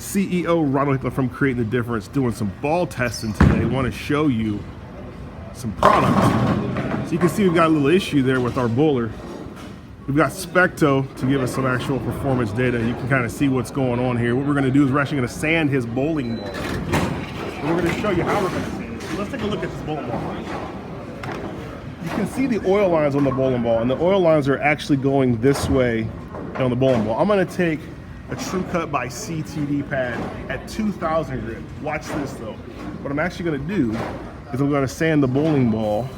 CEO Ronald Hickler from Creating the Difference, doing some ball testing today. I want to show you some products. So you can see we've got a little issue there with our bowler. We've got Specto to give us some actual performance data. You can kind of see what's going on here. What we're going to do is we're actually going to sand his bowling ball. And we're going to show you how we're going to sand it. So let's take a look at this bowling ball. You can see the oil lines on the bowling ball, and the oil lines are actually going this way on the bowling ball. I'm going to take a True Cut by CTD pad at 2,000 grit. Watch this though. What I'm actually going to do is I'm going to sand the bowling ball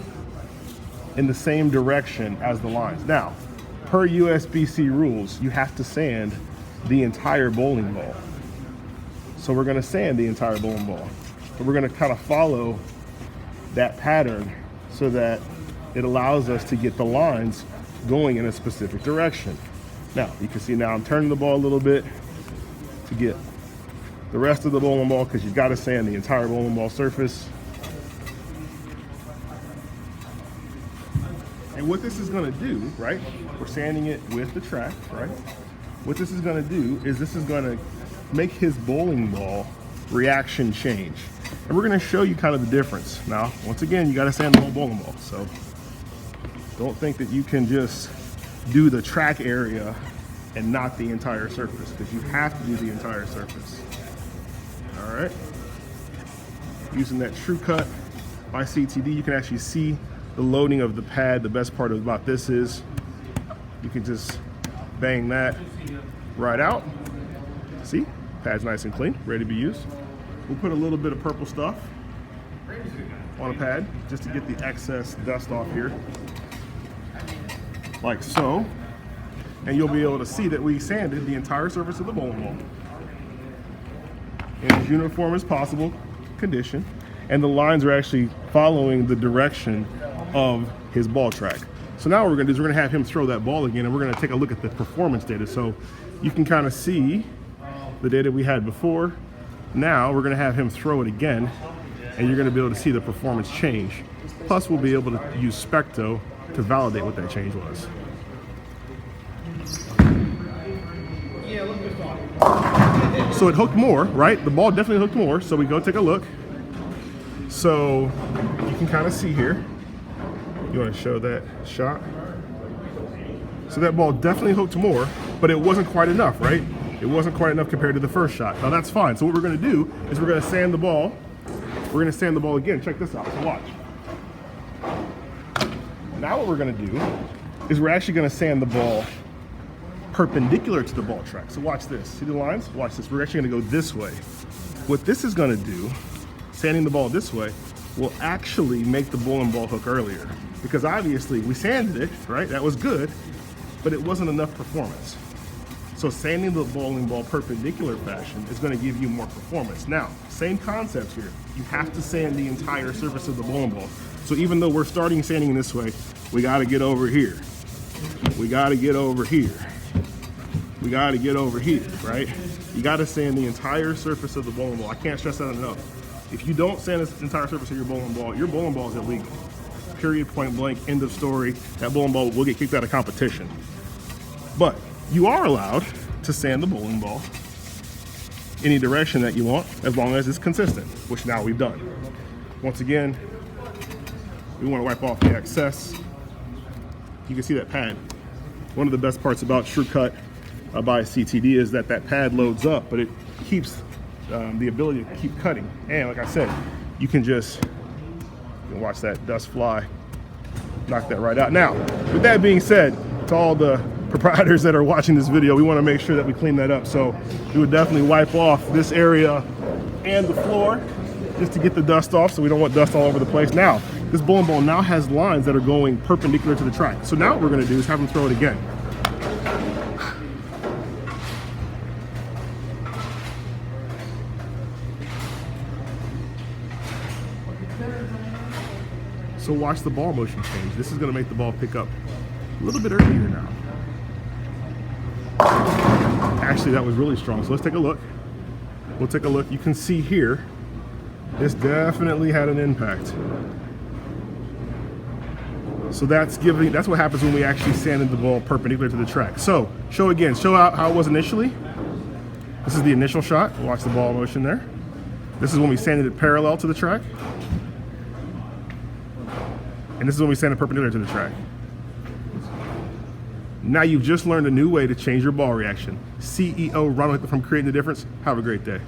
in the same direction as the lines. Now, per USBC rules, you have to sand the entire bowling ball. So we're going to sand the entire bowling ball. But we're going to kind of follow that pattern so that it allows us to get the lines going in a specific direction. Now, you can see now I'm turning the ball a little bit to get the rest of the bowling ball, because you've got to sand the entire bowling ball surface. And what this is going to do, right, we're sanding it with the track, right? What this is going to do is this is going to make his bowling ball reaction change. And we're going to show you kind of the difference. Now, once again, you got to sand the whole bowling ball. So don't think that you can just do the track area and not the entire surface, because you have to do the entire surface. All right. Using that True Cut by CTD, you can actually see the loading of the pad. The best part about this is you can just bang that right out. See, pad's nice and clean, ready to be used. We'll put a little bit of purple stuff on a pad just to get the excess dust off here, like so. And you'll be able to see that we sanded the entire surface of the bowling ball in as uniform as possible condition. And the lines are actually following the direction of his ball track. So now what we're going to do is we're going to have him throw that ball again, and we're going to take a look at the performance data. So you can kind of see the data we had before. Now we're going to have him throw it again, and you're going to be able to see the performance change. Plus we'll be able to use Specto to validate what that change was. So it hooked more, right? The ball definitely hooked more. So we go take a look. So you can kind of see here. You want to show that shot? So that ball definitely hooked more, but it wasn't quite enough, right? It wasn't quite enough compared to the first shot. Now that's fine. So what we're going to do is we're going to sand the ball. We're going to sand the ball again. Check this out. So watch. Now what we're going to do is we're actually going to sand the ball perpendicular to the ball track. So watch this. See the lines? Watch this. We're actually going to go this way. What this is going to do, sanding the ball this way, will actually make the bowling ball hook earlier, because obviously we sanded it, right? That was good, but it wasn't enough performance. So sanding the bowling ball perpendicular fashion is going to give you more performance. Now, same concept here. You have to sand the entire surface of the bowling ball. So even though we're starting sanding this way, we got to get over here. We got to get over here. We got to get over here, right? You got to sand the entire surface of the bowling ball. I can't stress that enough. If you don't sand the entire surface of your bowling ball is illegal. Period, point blank, end of story. That bowling ball will get kicked out of competition. But you are allowed to sand the bowling ball any direction that you want, as long as it's consistent, which now we've done. Once again, we want to wipe off the excess. You can see that pad. One of the best parts about True Cut by CTD is that that pad loads up, but it keeps the ability to keep cutting. And like I said, you can watch that dust fly, knock that right out. Now, with that being said, to all the proprietors that are watching this video, we want to make sure that we clean that up. So we would definitely wipe off this area and the floor just to get the dust off, so we don't want dust all over the place. Now, this bowling ball now has lines that are going perpendicular to the track. So now what we're going to do is have him throw it again. So watch the ball motion change. This is going to make the ball pick up a little bit earlier now. Actually, that was really strong. So let's take a look. We'll take a look. You can see here, this definitely had an impact. So that's what happens when we actually sanded the ball perpendicular to the track. So show again, show out how it was initially. This is the initial shot. Watch the ball motion there. This is when we sanded it parallel to the track. And this is when we sanded perpendicular to the track. Now you've just learned a new way to change your ball reaction. CEO Ronald from Creating the Difference. Have a great day.